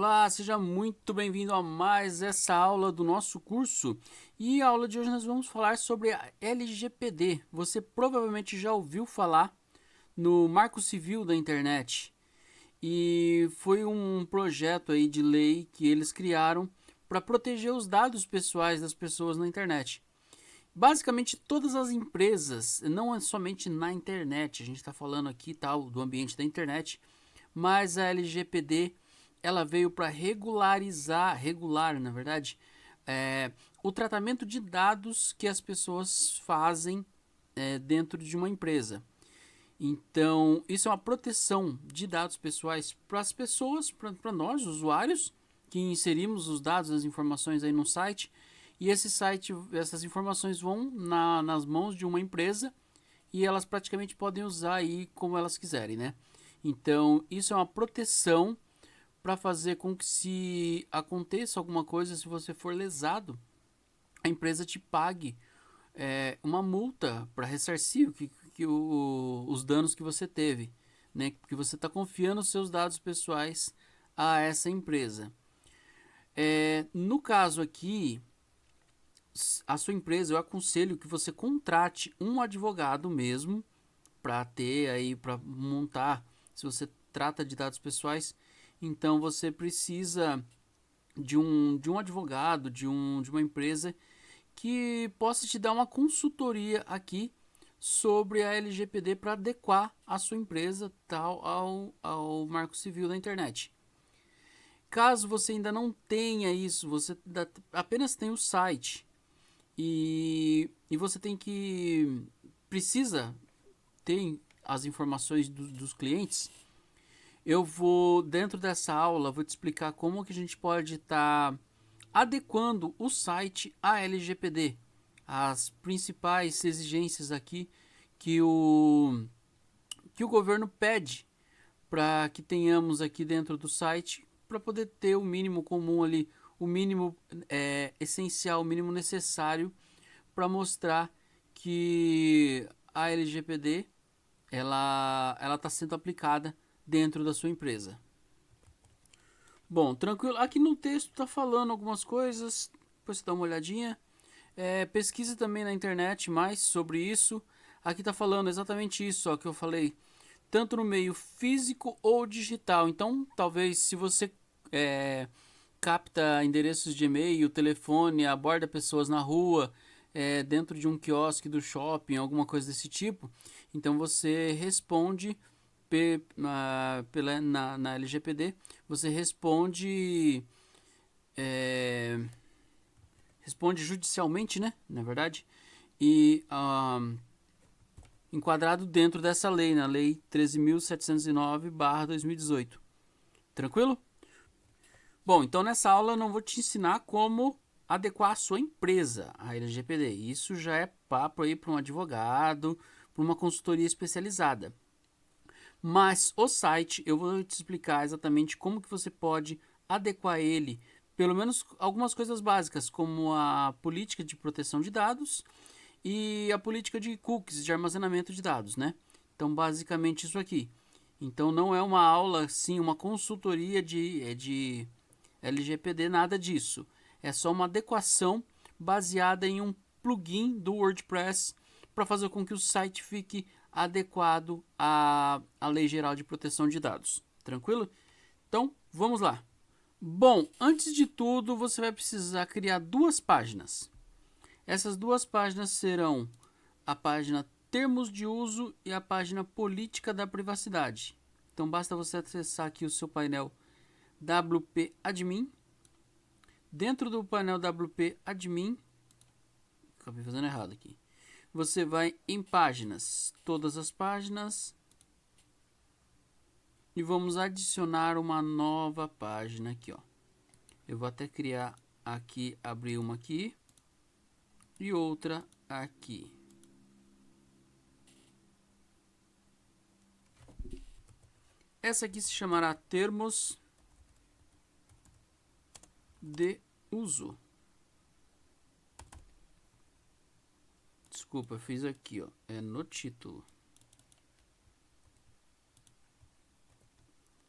Olá, seja muito bem-vindo a mais essa aula do nosso curso. E a aula de hoje nós vamos falar sobre a LGPD. Você provavelmente já ouviu falar no Marco Civil da Internet. E foi um projeto aí de lei que eles criaram para proteger os dados pessoais das pessoas na internet. Basicamente todas as empresas, não é somente na internet, a gente está falando aqui tal do ambiente da internet, mas a LGPD ela veio para regular na verdade, é, o tratamento de dados que as pessoas fazem dentro de uma empresa. Então, isso é uma proteção de dados pessoais para as pessoas, para nós, usuários, que inserimos os dados, as informações aí no site, e esse site, essas informações vão nas mãos de uma empresa e elas praticamente podem usar aí como elas quiserem, né? Então, isso é uma proteção para fazer com que, se aconteça alguma coisa, se você for lesado, a empresa te pague uma multa para ressarcir os danos que você teve, né? Porque você está confiando os seus dados pessoais a essa empresa. No caso aqui, a sua empresa, eu aconselho que você contrate um advogado mesmo para ter aí, para montar. Se você trata de dados pessoais, então você precisa de um advogado, de uma empresa que possa te dar uma consultoria aqui sobre a LGPD para adequar a sua empresa tal ao Marco Civil da Internet. Caso você ainda não tenha isso, você apenas tem o site e você tem que precisa ter as informações dos clientes. Eu vou, dentro dessa aula, vou te explicar como que a gente pode estar adequando o site à LGPD, as principais exigências aqui que o, que o governo pede para que tenhamos aqui dentro do site, para poder ter o mínimo comum ali, o mínimo essencial, o mínimo necessário para mostrar que a LGPD ela está sendo aplicada dentro da sua empresa. Bom, tranquilo. Aqui no texto está falando algumas coisas, depois você dá uma olhadinha. Pesquise também na internet mais sobre isso. Aqui está falando exatamente isso ó, que eu falei, tanto no meio físico ou digital. Então, talvez se você capta endereços de e-mail, telefone, aborda pessoas na rua, dentro de um quiosque do shopping, alguma coisa desse tipo, então você responde na LGPD, você responde judicialmente, né? Na verdade, e enquadrado dentro dessa lei, na Lei 13.709/2018. Tranquilo? Bom, então nessa aula eu não vou te ensinar como adequar a sua empresa à LGPD. Isso já é papo aí para um advogado, para uma consultoria especializada. Mas o site eu vou te explicar exatamente como que você pode adequar ele, pelo menos algumas coisas básicas, como a política de proteção de dados e a política de cookies, de armazenamento de dados, né? Então, basicamente isso aqui. Então, não é uma aula, sim, uma consultoria de LGPD, nada disso. É só uma adequação baseada em um plugin do WordPress para fazer com que o site fique adequado à Lei Geral de Proteção de Dados. Tranquilo? Então, vamos lá. Bom, antes de tudo, você vai precisar criar duas páginas. Essas duas páginas serão a página Termos de Uso e a página Política da Privacidade. Então, basta você acessar aqui o seu painel WP Admin. Dentro do painel WP Admin, acabei fazendo errado aqui. Você vai em páginas, todas as páginas, e vamos adicionar uma nova página aqui, ó. Eu vou até criar aqui, abrir uma aqui e outra aqui. Essa aqui se chamará Termos de Uso. Desculpa, eu fiz aqui, ó, é no título.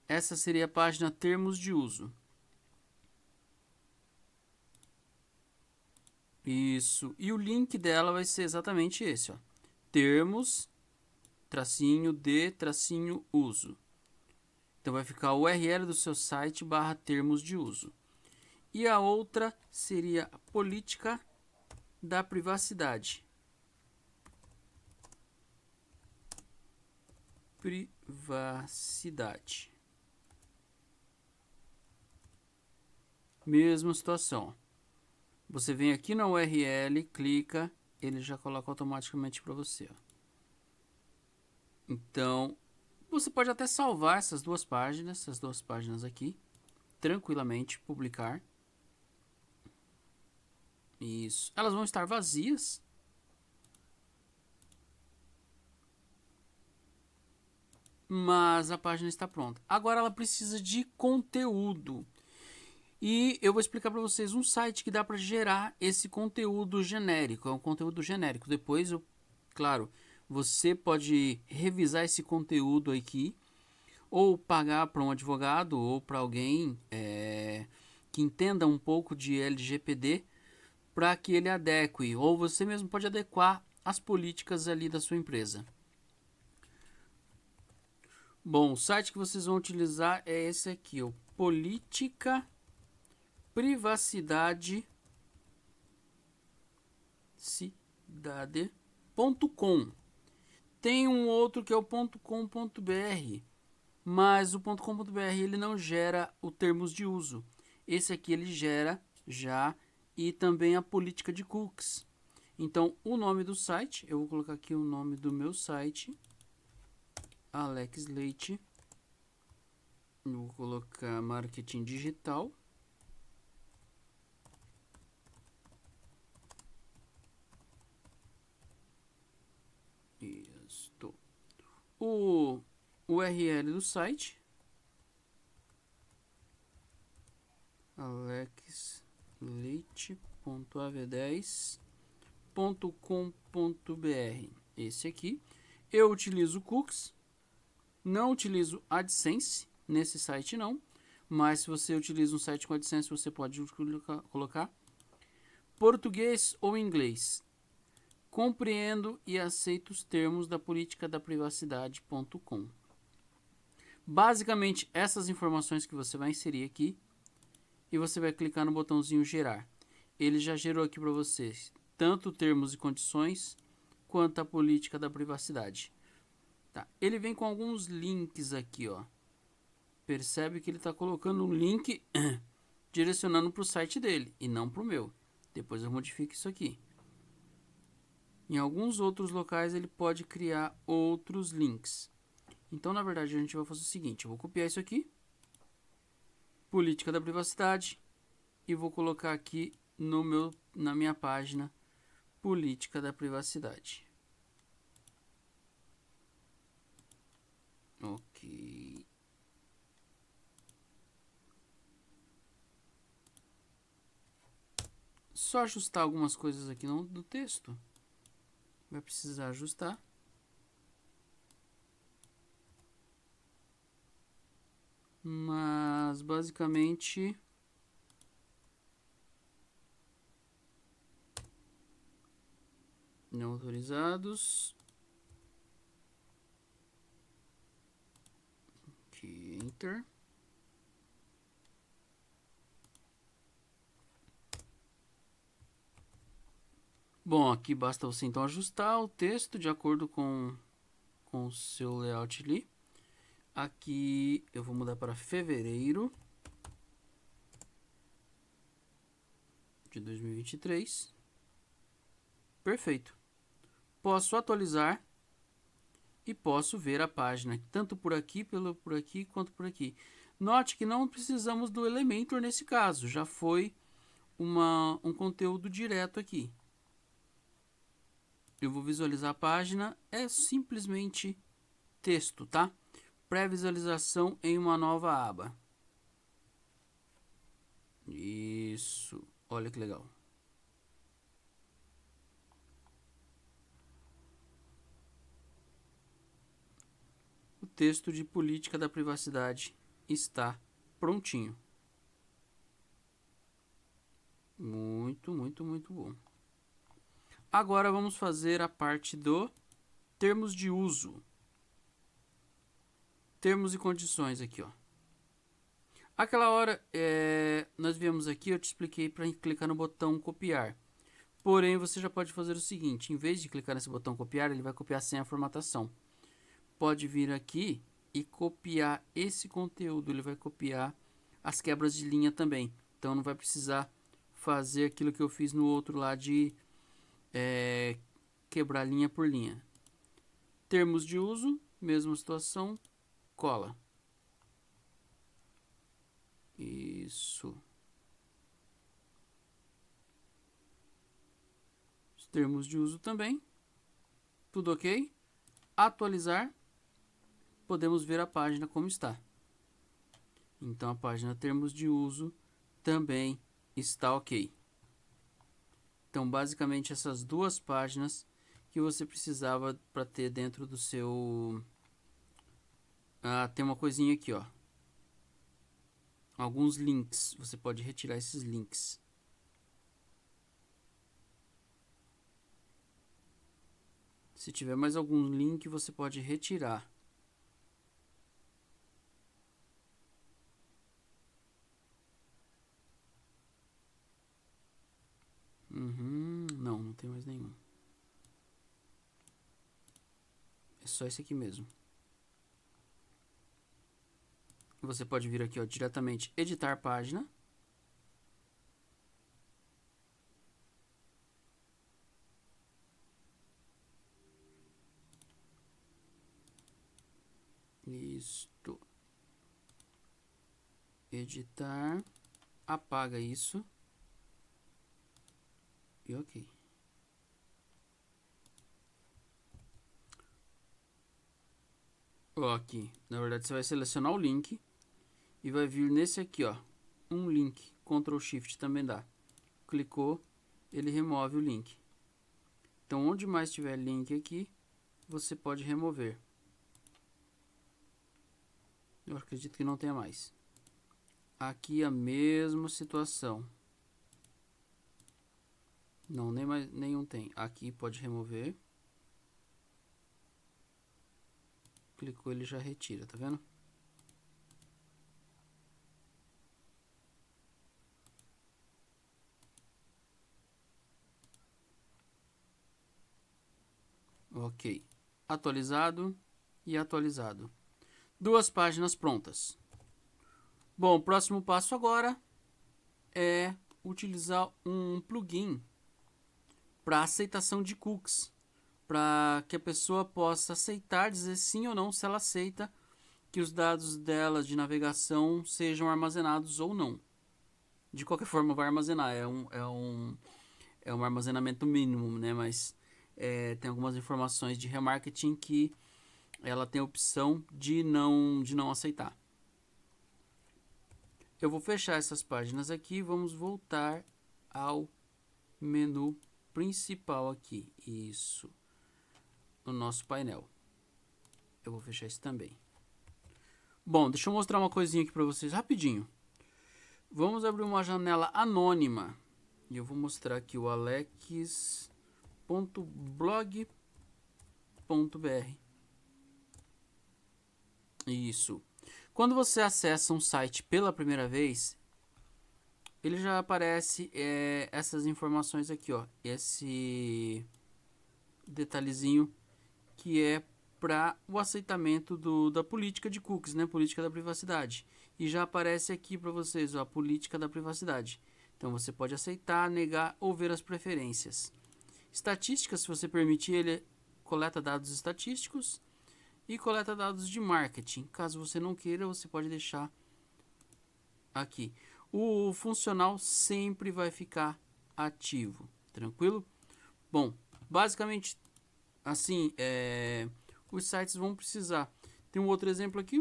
Essa seria a página Termos de Uso. Isso. E o link dela vai ser exatamente esse, ó. Termos, tracinho de, tracinho uso. Então vai ficar o URL do seu site barra termos de uso. E a outra seria a política da privacidade. Privacidade. Mesma situação. Você vem aqui na URL, clica, ele já coloca automaticamente para você. Ó. Então, você pode até salvar essas duas páginas aqui, tranquilamente, publicar. Isso. Elas vão estar vazias. Mas a página está pronta. Agora ela precisa de conteúdo. E eu vou explicar para vocês um site que dá para gerar esse conteúdo genérico. É um conteúdo genérico. Depois, claro, você pode revisar esse conteúdo aqui ou pagar para um advogado ou para alguém que entenda um pouco de LGPD para que ele adeque. Ou você mesmo pode adequar as políticas ali da sua empresa. Bom, o site que vocês vão utilizar é esse aqui, o Política Privacidade cidade.com. Tem um outro que é o .com.br, mas o .com.br ele não gera o termos de uso. Esse aqui ele gera já e também a política de cookies. Então, o nome do site, eu vou colocar aqui o nome do meu site, Alex Leite. Eu vou colocar marketing digital. Isto. O URL do site alexleite.av10.com.br. Esse aqui. Eu utilizo cookies, não utilizo AdSense nesse site não, mas se você utiliza um site com AdSense você pode colocar português ou inglês. Compreendo e aceito os termos da política da privacidade.com. Basicamente, essas informações que você vai inserir aqui e você vai clicar no botãozinho gerar. Ele já gerou aqui para vocês tanto termos e condições quanto a política da privacidade. Tá. Ele vem com alguns links aqui, ó. Percebe que ele está colocando um link direcionando para o site dele e não para o meu. Depois eu modifico isso aqui. Em alguns outros locais ele pode criar outros links. Então, na verdade, a gente vai fazer o seguinte. Eu vou copiar isso aqui. Política da privacidade. E vou colocar aqui na minha página. Política da privacidade. Ok. Só ajustar algumas coisas aqui do texto. Vai precisar ajustar. Mas basicamente não autorizados. Aqui, Enter. Bom, aqui basta você então ajustar o texto de acordo com o seu layout ali. Aqui eu vou mudar para fevereiro de 2023. Perfeito. Posso atualizar e posso ver a página, tanto por aqui quanto por aqui. Note que não precisamos do Elementor nesse caso, já foi um conteúdo direto aqui. Eu vou visualizar a página, é simplesmente texto, tá? Pré-visualização em uma nova aba. Isso, olha que legal. O texto de política da privacidade está prontinho. Muito, muito, muito bom. Agora vamos fazer a parte do termos de uso. Termos e condições aqui, ó. Aquela hora, nós viemos aqui, eu te expliquei para clicar no botão copiar. Porém, você já pode fazer o seguinte, em vez de clicar nesse botão copiar, ele vai copiar sem a formatação. Pode vir aqui e copiar esse conteúdo, ele vai copiar as quebras de linha também. Então não vai precisar fazer aquilo que eu fiz no outro lá de quebrar linha por linha. Termos de uso, mesma situação, cola. Isso. Os termos de uso também. Tudo ok? Atualizar. Podemos ver a página como está. Então a página termos de uso também está ok. Então basicamente essas duas páginas que você precisava para ter dentro do seu... tem uma coisinha aqui, ó. Alguns links. Você pode retirar esses links. Se tiver mais algum link, você pode retirar. Não, não tem mais nenhum. É só esse aqui mesmo. Você pode vir aqui, ó, diretamente editar página. Isto. Editar. Apaga isso. E ok. Ó, aqui. Na verdade, você vai selecionar o link. E vai vir nesse aqui, ó. Um link. Ctrl Shift também dá. Clicou. Ele remove o link. Então, onde mais tiver link aqui, você pode remover. Eu acredito que não tenha mais. Aqui a mesma situação. Não, nem mais, nenhum tem. Aqui pode remover. Clicou, ele já retira, tá vendo? Ok. Atualizado e atualizado. Duas páginas prontas. Bom, o próximo passo agora é utilizar um plugin para aceitação de cookies, para que a pessoa possa aceitar, dizer sim ou não se ela aceita que os dados dela de navegação sejam armazenados ou não. De qualquer forma vai armazenar, é um armazenamento mínimo, né? Mas tem algumas informações de remarketing que ela tem a opção de não aceitar. Eu vou fechar essas páginas aqui e vamos voltar ao menu principal aqui. Isso. No nosso painel. Eu vou fechar isso também. Bom, deixa eu mostrar uma coisinha aqui para vocês rapidinho. Vamos abrir uma janela anônima. E eu vou mostrar aqui o alex.blog.br. Isso. Quando você acessa um site pela primeira vez, ele já aparece essas informações aqui, ó. Esse detalhezinho que é para o aceitamento da política de cookies, né? Política da privacidade. E já aparece aqui para vocês, ó, a política da privacidade. Então você pode aceitar, negar ou ver as preferências. Estatísticas, se você permitir, ele coleta dados estatísticos e coleta dados de marketing. Caso você não queira, você pode deixar aqui. O funcional sempre vai ficar ativo, tranquilo? Bom, basicamente assim, os sites vão precisar. Tem um outro exemplo aqui,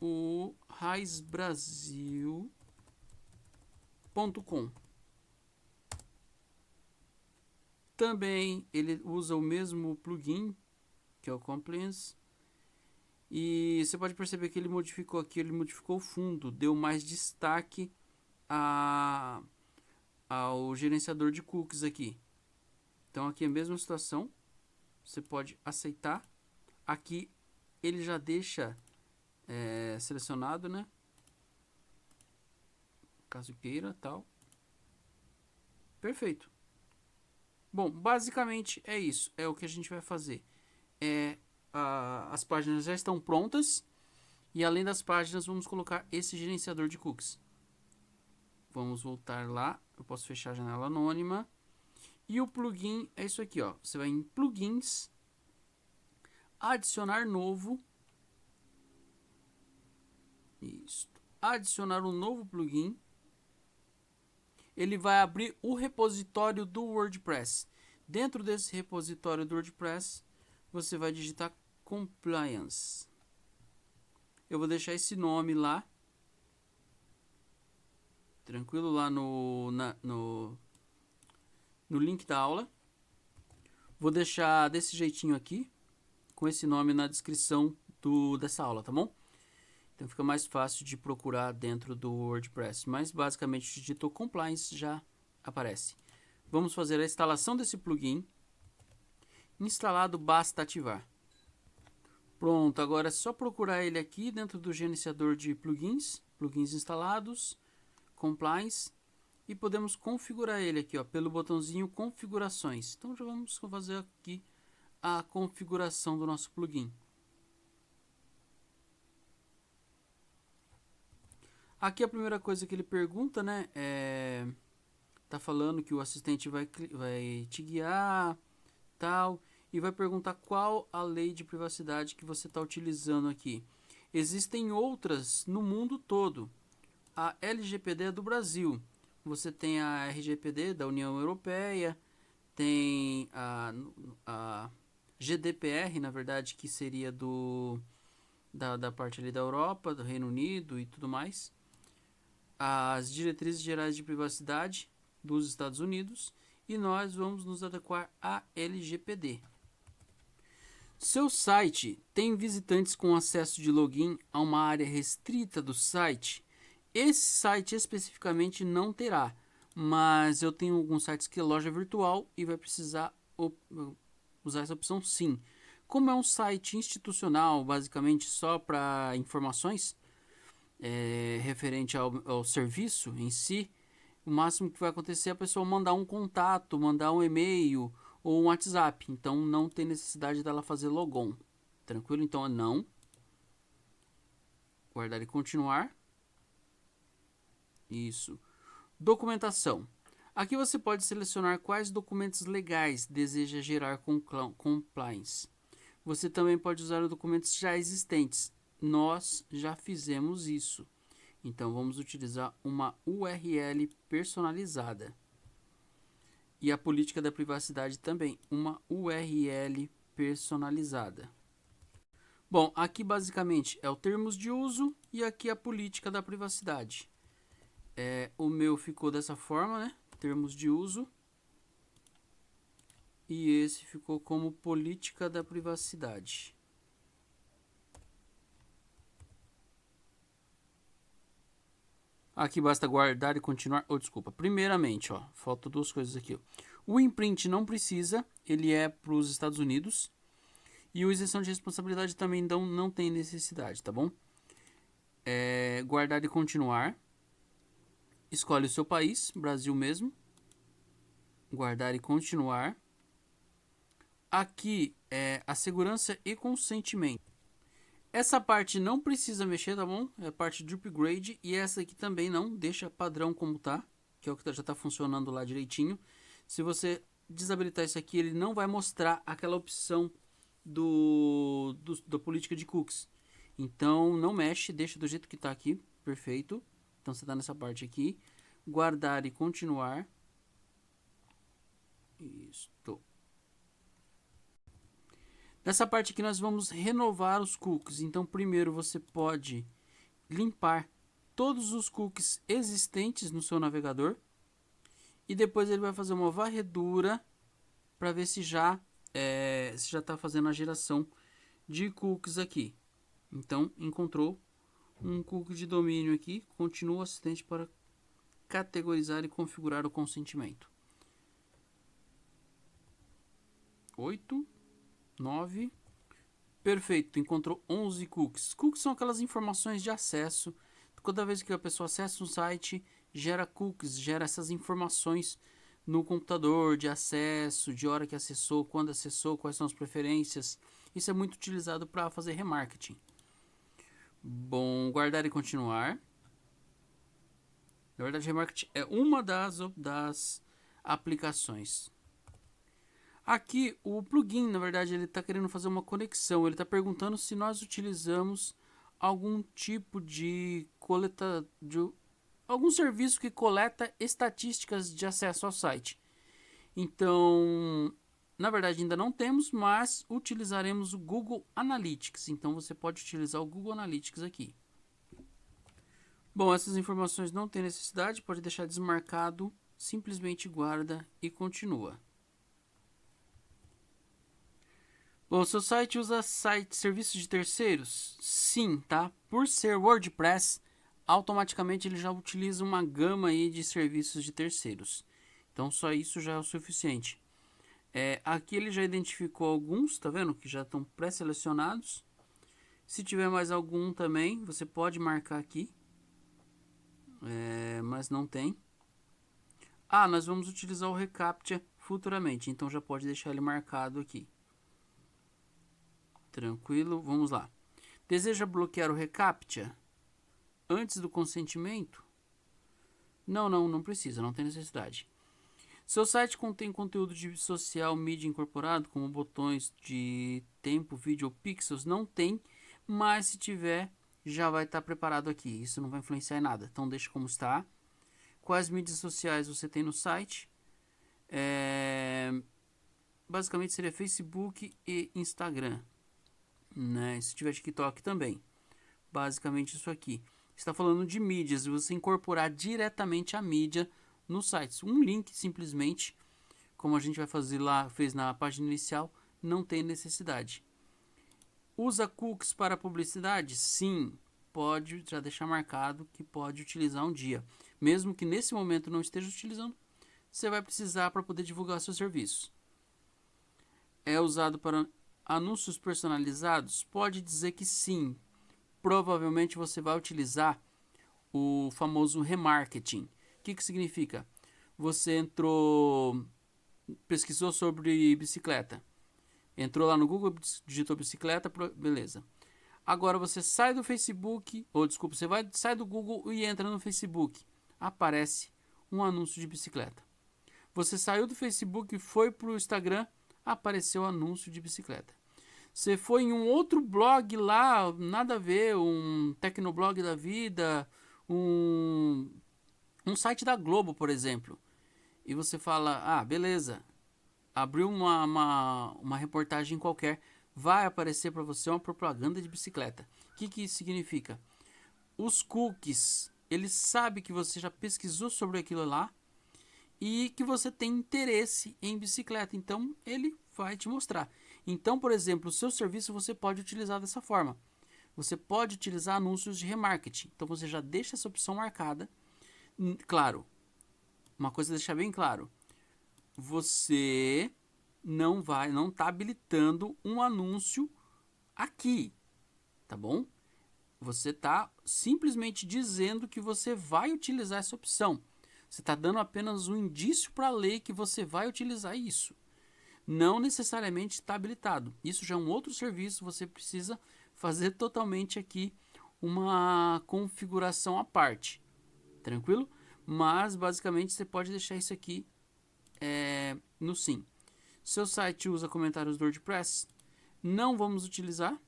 o raizbrasil.com. Também ele usa o mesmo plugin, que é o Compliance. E você pode perceber que ele modificou aqui, ele modificou o fundo, deu mais destaque a ao gerenciador de cookies aqui. Então aqui é a mesma situação, você pode aceitar. Aqui ele já deixa selecionado, né? Caso queira, tal. Perfeito. Bom, basicamente é isso. É o que a gente vai fazer. As páginas já estão prontas. E além das páginas, vamos colocar esse gerenciador de cookies. Vamos voltar lá. Eu posso fechar a janela anônima. E o plugin é isso aqui, ó. Você vai em plugins, adicionar novo. Isso. Adicionar um novo plugin. Ele vai abrir o repositório do WordPress. Dentro desse repositório do WordPress, você vai digitar compliance. Eu vou deixar esse nome lá. Tranquilo, lá no link da aula. Vou deixar desse jeitinho aqui, com esse nome na descrição dessa aula, tá bom? Então fica mais fácil de procurar dentro do WordPress. Mas basicamente digitou compliance, já aparece. Vamos fazer a instalação desse plugin. Instalado, basta ativar. Pronto, agora é só procurar ele aqui dentro do gerenciador de plugins. Plugins instalados, compliance. E podemos configurar ele aqui, ó, pelo botãozinho configurações. Então já vamos fazer aqui a configuração do nosso plugin. Aqui a primeira coisa que ele pergunta, né, tá falando que o assistente vai te guiar, tal, e vai perguntar qual a lei de privacidade que você está utilizando aqui. Existem outras no mundo todo. A LGPD é do Brasil. Você tem a RGPD da União Europeia, tem a GDPR, na verdade, que seria da parte ali da Europa, do Reino Unido e tudo mais. As diretrizes gerais de privacidade dos Estados Unidos, e nós vamos nos adequar à LGPD. Seu site tem visitantes com acesso de login a uma área restrita do site? Esse site especificamente não terá, mas eu tenho alguns sites que é loja virtual e vai precisar usar essa opção sim. Como é um site institucional, basicamente só para informações, referente ao serviço em si, o máximo que vai acontecer é a pessoa mandar um contato, mandar um e-mail ou um WhatsApp. Então não tem necessidade dela fazer logon. Tranquilo? Então é não. Guardar e continuar. Isso. Documentação. Aqui você pode selecionar quais documentos legais deseja gerar com compliance. Você também pode usar os documentos já existentes. Nós já fizemos isso. Então vamos utilizar uma URL personalizada. E a política da privacidade também, uma URL personalizada. Bom, aqui basicamente é o termos de uso e aqui a política da privacidade. O meu ficou dessa forma, né? Termos de uso. E esse ficou como política da privacidade. Aqui basta guardar e continuar. Desculpa. Primeiramente, ó, faltam duas coisas aqui. O imprint não precisa, ele é para os Estados Unidos. E o isenção de responsabilidade também não tem necessidade, tá bom? Guardar e continuar. Escolhe o seu país, Brasil mesmo. Guardar e continuar. Aqui é a segurança e consentimento. Essa parte não precisa mexer, tá bom? É a parte de upgrade. E essa aqui também não, deixa padrão como tá, que é o que já tá funcionando lá direitinho. Se você desabilitar isso aqui, ele não vai mostrar aquela opção da política de cookies. Então não mexe, deixa do jeito que tá aqui, perfeito. Então você tá nessa parte aqui, guardar e continuar. Isso. Nessa parte aqui nós vamos renovar os cookies. Então primeiro você pode limpar todos os cookies existentes no seu navegador. E depois ele vai fazer uma varredura para ver se já está fazendo a geração de cookies aqui. Então encontrou um cookie de domínio aqui. Continua assistente para categorizar e configurar o consentimento. 8, 9, perfeito, encontrou 11 cookies. Cookies são aquelas informações de acesso. Toda vez que a pessoa acessa um site, gera cookies, gera essas informações no computador de acesso, de hora que acessou, quando acessou, quais são as preferências. Isso é muito utilizado para fazer remarketing. Bom, guardar e continuar. Na verdade, remarketing é uma das aplicações. Aqui, o plugin, na verdade, ele está querendo fazer uma conexão. Ele está perguntando se nós utilizamos algum tipo de algum serviço que coleta estatísticas de acesso ao site. Então, na verdade, ainda não temos, mas utilizaremos o Google Analytics. Então, você pode utilizar o Google Analytics aqui. Bom, essas informações não tem necessidade, pode deixar desmarcado, simplesmente guarda e continua. Bom, seu site usa serviços de terceiros? Sim, tá? Por ser WordPress, automaticamente ele já utiliza uma gama aí de serviços de terceiros. Então só isso já é o suficiente. Aqui ele já identificou alguns, tá vendo? Que já estão pré-selecionados. Se tiver mais algum também, você pode marcar aqui. Mas não tem. Nós vamos utilizar o reCAPTCHA futuramente, então já pode deixar ele marcado aqui. Tranquilo, vamos lá. Deseja bloquear o reCAPTCHA antes do consentimento? Não precisa, não tem necessidade. Seu site contém conteúdo de social media incorporado, como botões de tempo, vídeo ou pixels? Não tem, mas se tiver, já vai estar preparado aqui. Isso não vai influenciar em nada, então deixa como está. Quais mídias sociais você tem no site? Basicamente seria Facebook e Instagram, né? Se tiver TikTok também. Basicamente isso aqui. Está falando de mídias, você incorporar diretamente a mídia no site. Um link simplesmente, como a gente vai fazer lá, fez na página inicial, não tem necessidade. Usa cookies para publicidade? Sim, pode já deixar marcado que pode utilizar um dia. Mesmo que nesse momento não esteja utilizando, você vai precisar para poder divulgar seus serviços. É usado para anúncios personalizados? Pode dizer que sim. Provavelmente você vai utilizar o famoso remarketing. O que significa? Você pesquisou sobre bicicleta, entrou lá no Google, digitou bicicleta, beleza. Agora você sai do Facebook, sai do Google e entra no Facebook. Aparece um anúncio de bicicleta. Você saiu do Facebook e foi para o Instagram, apareceu anúncio de bicicleta. Você foi em um outro blog lá, nada a ver, um Tecnoblog da vida, um site da Globo, por exemplo. E você fala, beleza, abriu uma reportagem qualquer, vai aparecer para você uma propaganda de bicicleta. O que isso significa? Os cookies, ele sabe que você já pesquisou sobre aquilo lá e que você tem interesse em bicicleta, então ele vai te mostrar. Então, por exemplo, o seu serviço você pode utilizar dessa forma. Você pode utilizar anúncios de remarketing. Então você já deixa essa opção marcada. Claro, uma coisa a deixar bem claro. Você não está habilitando um anúncio aqui, tá bom? Você está simplesmente dizendo que você vai utilizar essa opção. Você está dando apenas um indício para a lei que você vai utilizar isso. Não necessariamente está habilitado. Isso já é um outro serviço, você precisa fazer totalmente aqui uma configuração à parte. Tranquilo? Mas basicamente você pode deixar isso aqui no sim. Seu site usa comentários do WordPress? Não vamos utilizar.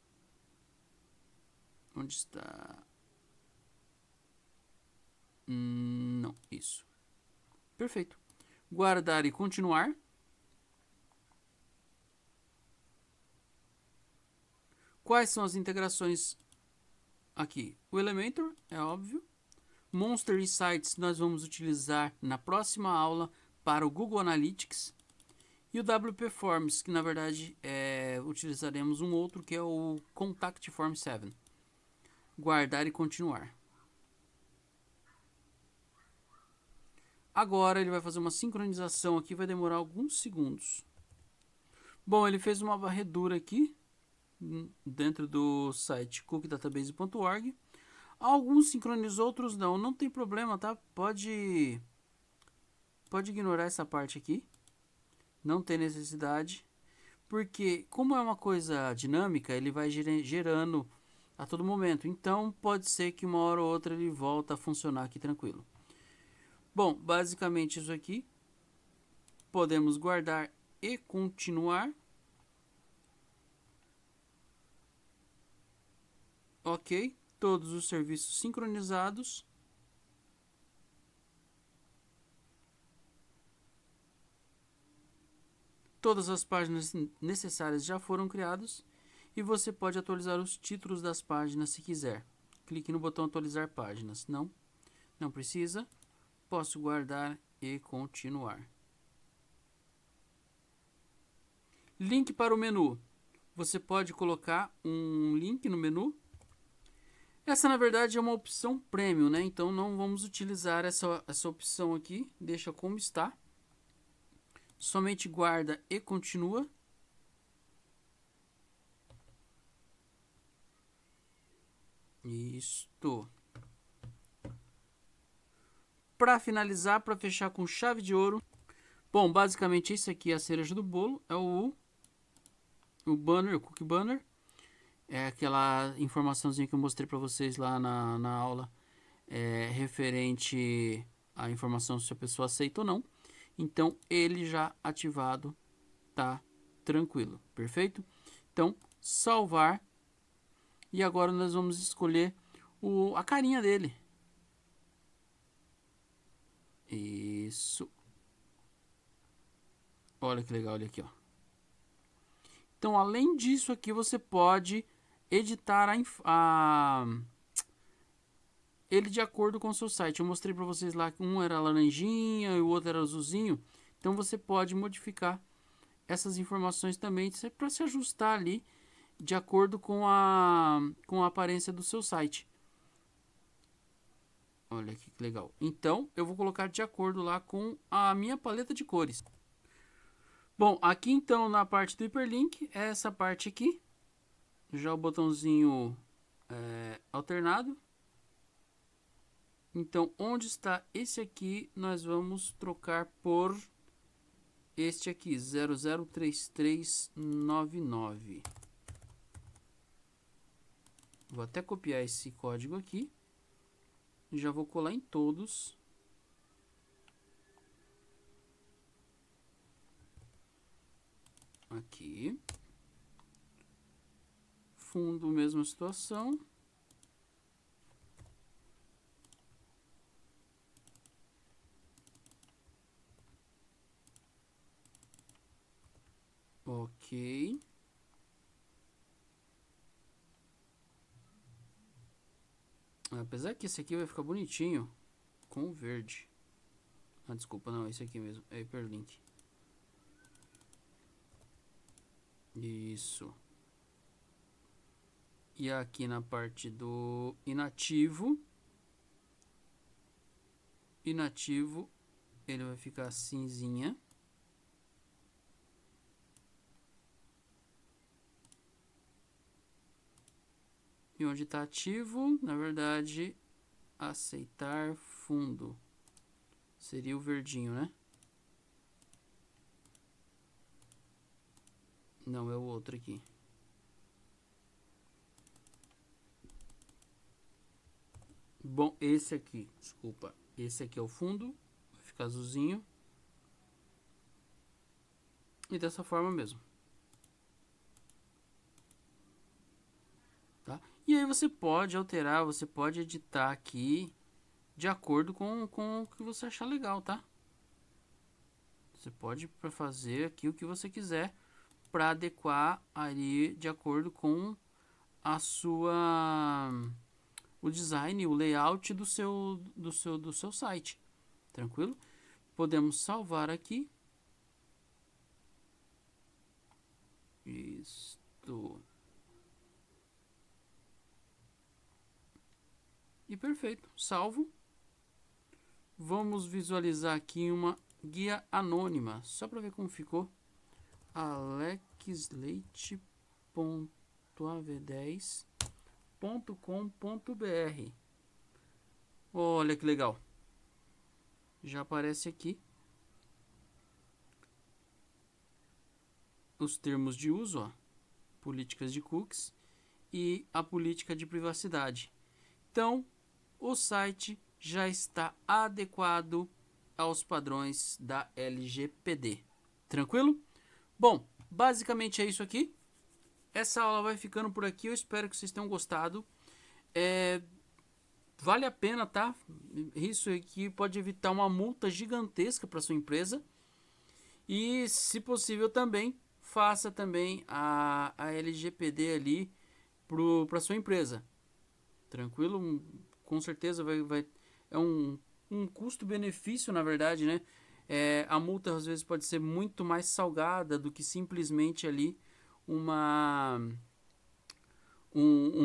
Onde está? Não, isso. Perfeito. Guardar e continuar. Quais são as integrações aqui? O Elementor, é óbvio. Monster e Sites nós vamos utilizar na próxima aula para o Google Analytics. E o WP Forms, que na verdade utilizaremos um outro que é o Contact Form 7. Guardar e continuar. Agora ele vai fazer uma sincronização aqui, vai demorar alguns segundos. Bom, ele fez uma varredura aqui dentro do site cookiedatabase.org. Alguns sincronizou, outros não. Não tem problema, tá? Pode ignorar essa parte aqui. Não tem necessidade. Porque como é uma coisa dinâmica, ele vai gerando a todo momento. Então pode ser que uma hora ou outra ele volta a funcionar aqui tranquilo. Bom, basicamente isso aqui. Podemos guardar e continuar. Ok, todos os serviços sincronizados. Todas as páginas necessárias já foram criadas e você pode atualizar os títulos das páginas se quiser. Clique no botão atualizar páginas. Não precisa. Posso guardar e continuar. Link para o menu. Você pode colocar um link no menu. Essa na verdade é uma opção premium, né? Então não vamos utilizar essa opção aqui. Deixa como está. Somente guarda e continua. Isto. Para finalizar, para fechar com chave de ouro. Bom, basicamente esse aqui é a cereja do bolo. É o banner, o cookie banner. É aquela informaçãozinha que eu mostrei para vocês lá na aula. Referente à informação se a pessoa aceita ou não. Então, ele já ativado, tá tranquilo, perfeito? Então, salvar. E agora nós vamos escolher a carinha dele. Isso. Olha que legal, olha aqui, ó. Então, além disso aqui, você pode editar ele de acordo com o seu site. Eu mostrei para vocês lá que um era laranjinha e o outro era azulzinho. Então, você pode modificar essas informações também para se ajustar ali de acordo com a aparência do seu site. Olha aqui que legal. Então, eu vou colocar de acordo lá com a minha paleta de cores. Bom, aqui então na parte do hiperlink, é essa parte aqui. Já o botãozinho alternado. Então, onde está esse aqui, nós vamos trocar por este aqui, 003399. Vou até copiar esse código aqui. Já vou colar em todos. Aqui. Fundo, mesma situação. Ok. Apesar que esse aqui vai ficar bonitinho com o verde. Ah, desculpa, não, esse aqui mesmo, é hiperlink. Isso. E aqui na parte do inativo, ele vai ficar cinzinha. E onde está ativo, na verdade, aceitar fundo. Seria o verdinho, né? Não, é o outro aqui. Bom, esse aqui, desculpa. Esse aqui é o fundo. Vai ficar azulzinho. E dessa forma mesmo. Tá? E aí você pode alterar, você pode editar aqui de acordo com o que você achar legal, tá? Você pode fazer aqui o que você quiser para adequar ali de acordo com a sua o design, o layout do seu site. Tranquilo? Podemos salvar aqui. Isto. E perfeito. Salvo. vamos visualizar aqui uma guia anônima, só para ver como ficou. alexleite.av10.com.br. Olha que legal. Já aparece aqui os termos de uso, ó, políticas de cookies e a política de privacidade. Então, o site já está adequado aos padrões da LGPD. Tranquilo? Bom, basicamente é isso aqui. Essa aula vai ficando por aqui. Eu espero que vocês tenham gostado. Vale a pena, tá? Isso aqui pode evitar uma multa gigantesca para sua empresa. E, se possível, também faça também a LGPD ali para sua empresa. Tranquilo? Com certeza é um custo-benefício, na verdade, né? A multa às vezes pode ser muito mais salgada do que simplesmente ali um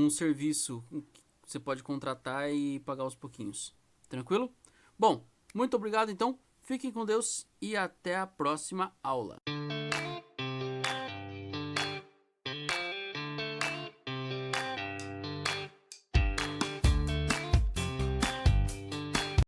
serviço que você pode contratar e pagar aos pouquinhos. Tranquilo? Bom, muito obrigado então. Fiquem com Deus e até a próxima aula.